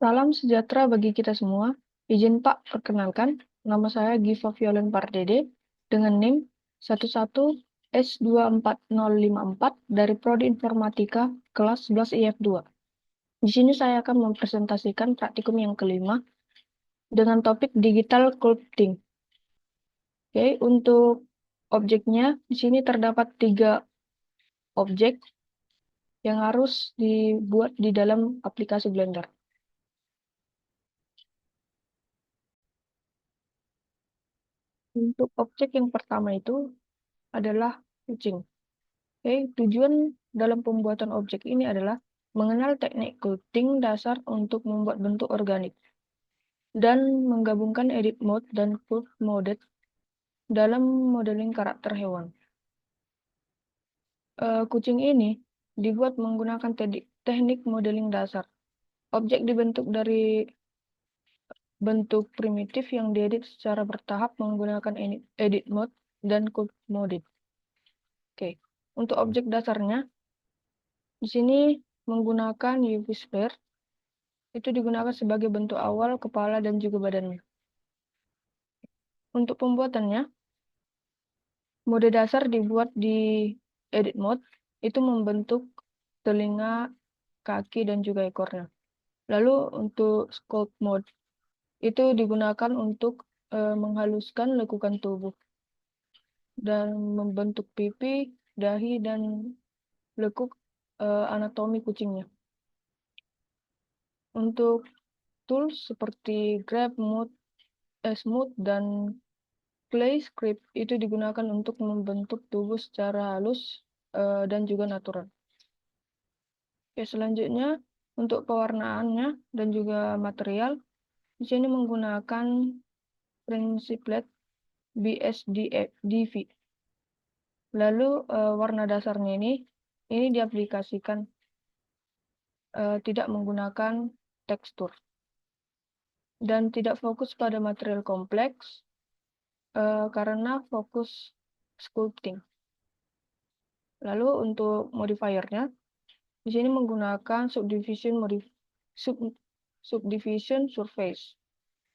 Salam sejahtera bagi kita semua. Izin Pak, perkenalkan, nama saya Giva Violen Pardede dengan NIM 11S24054 dari Prodi Informatika kelas 11 IF2. Di sini saya akan mempresentasikan praktikum yang kelima dengan topik digital sculpting. Oke, untuk objeknya di sini terdapat 3 objek yang harus dibuat di dalam aplikasi Blender. Untuk objek yang pertama itu adalah kucing. Oke, tujuan dalam pembuatan objek ini adalah mengenal teknik sculpting dasar untuk membuat bentuk organik dan menggabungkan edit mode dan curve mode dalam modeling karakter hewan. Kucing ini dibuat menggunakan teknik modeling dasar. Objek dibentuk dari bentuk primitif yang diedit secara bertahap menggunakan edit mode dan curve mode. Oke, untuk objek dasarnya di sini menggunakan UV sphere. Itu digunakan sebagai bentuk awal kepala dan juga badannya. Untuk pembuatannya, mode dasar dibuat di edit mode, itu membentuk telinga, kaki, dan juga ekornya. Lalu untuk sculpt mode, itu digunakan untuk menghaluskan lekukan tubuh dan membentuk pipi, dahi, dan lekuk anatomi kucingnya. Untuk tools seperti grab, smooth, dan Clay script itu digunakan untuk membentuk tubuh secara halus dan juga natural. Oke, selanjutnya untuk pewarnaannya dan juga material, di sini menggunakan Principled BSDV. Lalu warna dasarnya ini diaplikasikan tidak menggunakan tekstur dan tidak fokus pada material kompleks karena fokus sculpting. Lalu untuk modifiernya, di sini menggunakan subdivision surface.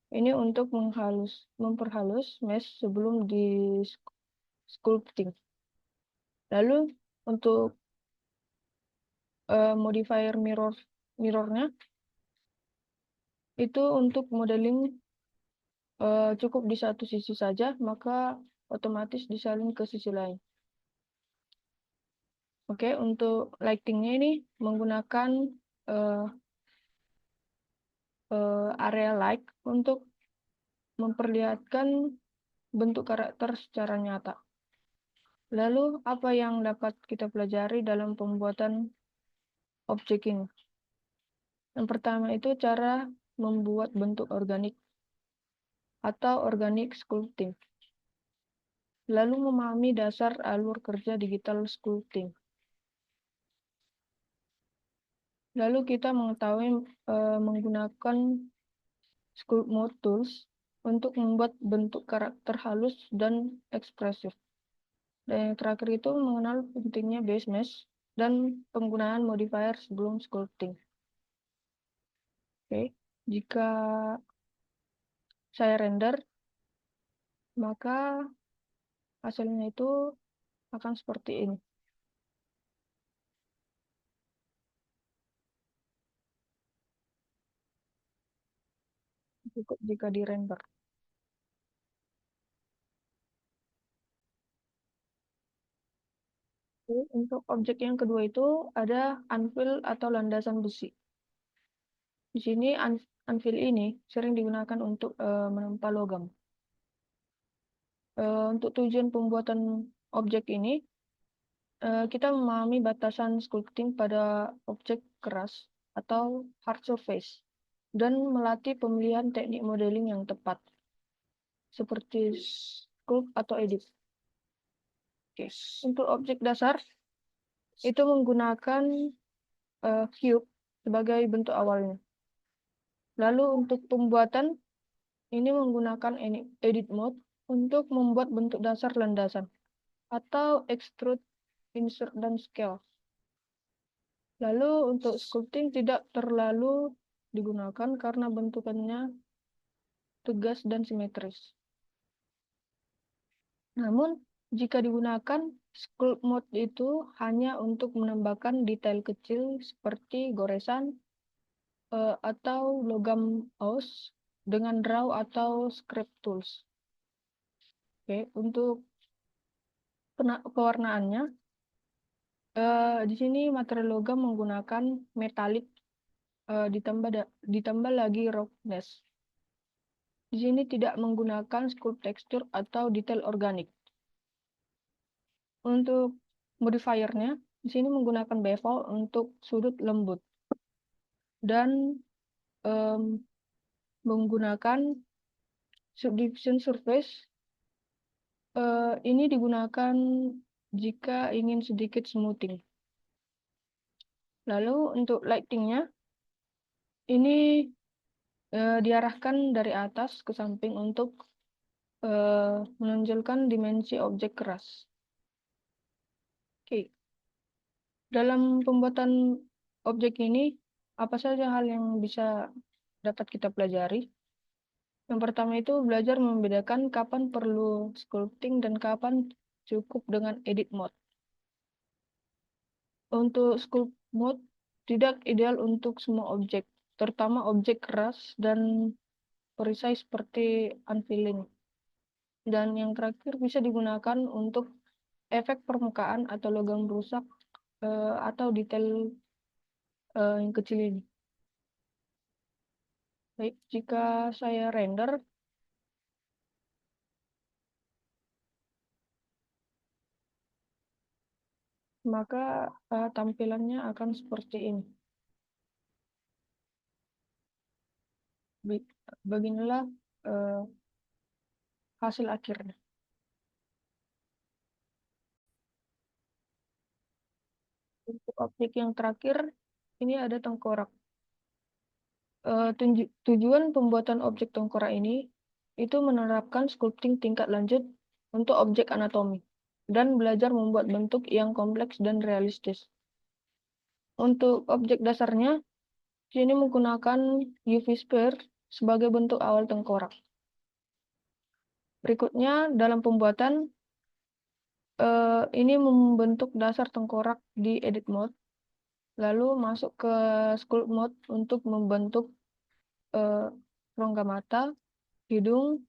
Ini untuk memperhalus mesh sebelum di sculpting. Lalu untuk modifier mirrornya itu untuk modeling cukup di satu sisi saja, maka otomatis disalin ke sisi lain. Oke, untuk lightingnya ini menggunakan area light untuk memperlihatkan bentuk karakter secara nyata. Lalu, apa yang dapat kita pelajari dalam pembuatan objek ini? Yang pertama itu cara membuat bentuk organik atau organic sculpting. Lalu memahami dasar alur kerja digital sculpting. Lalu kita mengetahui menggunakan sculpt mode tools untuk membuat bentuk karakter halus dan ekspresif. Dan yang terakhir itu mengenal pentingnya base mesh dan penggunaan modifier sebelum sculpting. Oke, jika saya render, maka hasilnya itu akan seperti ini. Cukup jika di render. Oke, untuk objek yang kedua itu ada anvil atau landasan besi. Di sini anvil ini sering digunakan untuk menempa logam. Untuk tujuan pembuatan objek ini, kita memahami batasan sculpting pada objek keras atau hard surface dan melatih pemilihan teknik modeling yang tepat seperti sculpt atau edit. Oke. Untuk objek dasar itu menggunakan cube sebagai bentuk awalnya. Lalu untuk pembuatan ini menggunakan edit mode untuk membuat bentuk dasar landasan atau extrude, insert, dan scale. Lalu untuk sculpting tidak terlalu digunakan karena bentukannya tegas dan simetris. Namun, jika digunakan, sculpt mode itu hanya untuk menambahkan detail kecil seperti goresan atau logam aus dengan draw atau scrap tools. Oke, untuk pewarnaannya, di sini material logam menggunakan metalik ditambah lagi roughness. Di sini tidak menggunakan sculpt tekstur atau detail organik. Untuk modifiernya, di sini menggunakan bevel untuk sudut lembut dan menggunakan subdivision surface. Ini digunakan jika ingin sedikit smoothing. Lalu untuk lightingnya, ini diarahkan dari atas ke samping untuk menonjolkan dimensi objek keras. Oke, dalam pembuatan objek ini, apa saja hal yang bisa dapat kita pelajari? Yang pertama itu belajar membedakan kapan perlu sculpting dan kapan cukup dengan edit mode. Untuk sculpt mode tidak ideal untuk semua objek, terutama objek keras dan perisai seperti unveiling. Dan yang terakhir bisa digunakan untuk efek permukaan atau logam rusak atau detail yang kecil ini. Baik, jika saya render, maka tampilannya akan seperti ini. Beginilah hasil akhirnya. Untuk objek yang terakhir, ini ada tengkorak. Tujuan pembuatan objek tengkorak ini itu menerapkan sculpting tingkat lanjut untuk objek anatomi dan belajar membuat bentuk yang kompleks dan realistis. Untuk objek dasarnya, sini menggunakan UV sphere sebagai bentuk awal tengkorak. Berikutnya, dalam pembuatan, ini membentuk dasar tengkorak di edit mode, lalu masuk ke sculpt mode untuk membentuk rongga mata, hidung,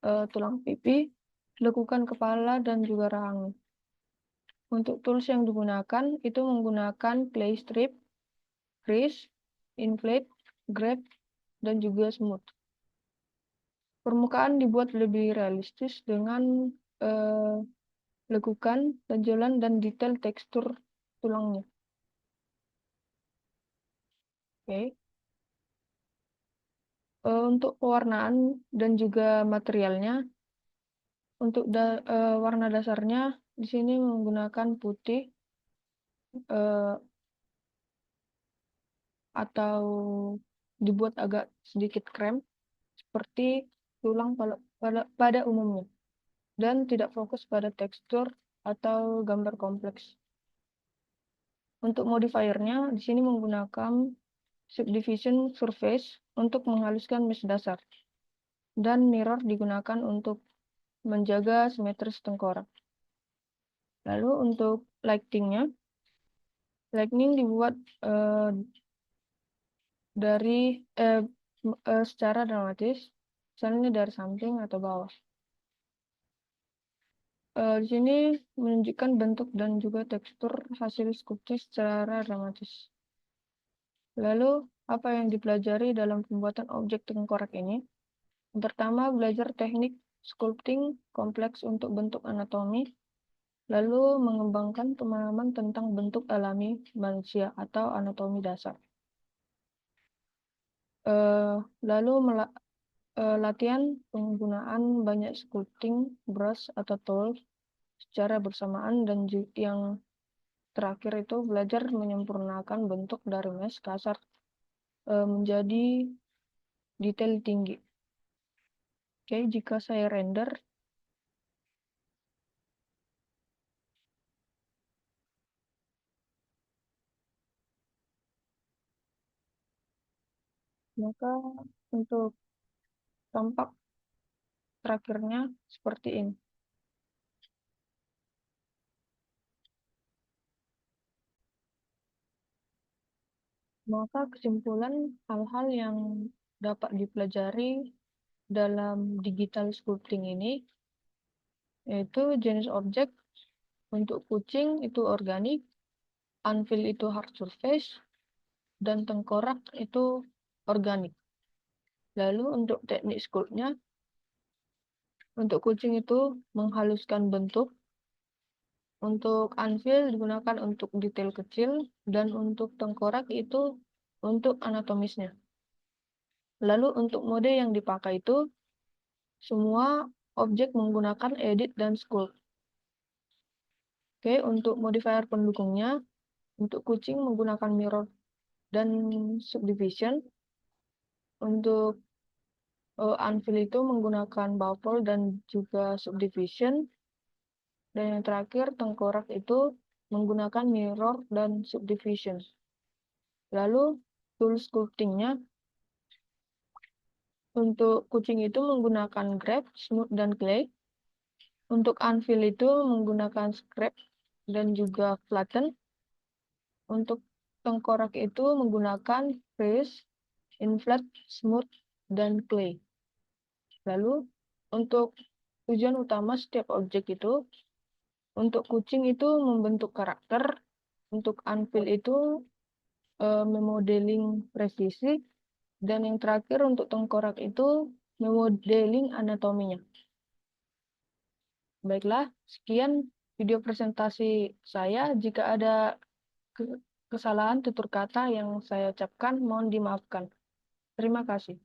tulang pipi, lekukan kepala, dan juga rahang. Untuk tools yang digunakan, itu menggunakan clay strip, grease, inflate, grab, dan juga smooth. Permukaan dibuat lebih realistis dengan lekukan, benjolan, dan detail tekstur tulangnya. Oke. Untuk pewarnaan dan juga materialnya, untuk warna dasarnya di sini menggunakan putih atau dibuat agak sedikit krem seperti tulang pada umumnya dan tidak fokus pada tekstur atau gambar kompleks. Untuk modifiernya di sini menggunakan subdivision surface untuk menghaluskan mesh dasar dan mirror digunakan untuk menjaga simetris tengkorak. Lalu untuk lightingnya, lightning dibuat secara dramatis, misalnya dari samping atau bawah. Di sini menunjukkan bentuk dan juga tekstur hasil sculpting secara dramatis. Lalu, apa yang dipelajari dalam pembuatan objek tengkorak ini? Pertama, belajar teknik sculpting kompleks untuk bentuk anatomi, lalu mengembangkan pemahaman tentang bentuk alami manusia atau anatomi dasar. Lalu latihan penggunaan banyak sculpting brush atau tools secara bersamaan, dan yang terakhir itu belajar menyempurnakan bentuk dari mesh kasar menjadi detail tinggi. Oke, jika saya render, Maka untuk tampak terakhirnya seperti ini. Maka kesimpulan hal-hal yang dapat dipelajari dalam digital sculpting ini yaitu jenis objek untuk kucing itu organik, anvil itu hard surface, dan tengkorak itu organik. Lalu untuk teknik sculptnya, untuk kucing itu menghaluskan bentuk, untuk anvil digunakan untuk detail kecil, dan untuk tengkorak itu untuk anatomisnya. Lalu untuk mode yang dipakai itu, semua objek menggunakan edit dan sculpt. Oke, untuk modifier pendukungnya, untuk kucing menggunakan mirror dan subdivision. Untuk anvil itu menggunakan bubble dan juga subdivision. Dan yang terakhir, tengkorak itu menggunakan mirror dan subdivision. Lalu, tool sculptingnya, untuk kucing itu menggunakan grab, smooth, dan clay. Untuk anvil itu menggunakan scrap dan juga flatten. Untuk tengkorak itu menggunakan freeze, inflate, smooth, dan clay. Lalu, untuk tujuan utama setiap objek itu, untuk kucing itu membentuk karakter, untuk anvil itu memodeling presisi, dan yang terakhir untuk tengkorak itu memodeling anatominya. Baiklah, sekian video presentasi saya. Jika ada kesalahan tutur kata yang saya ucapkan, mohon dimaafkan. Terima kasih.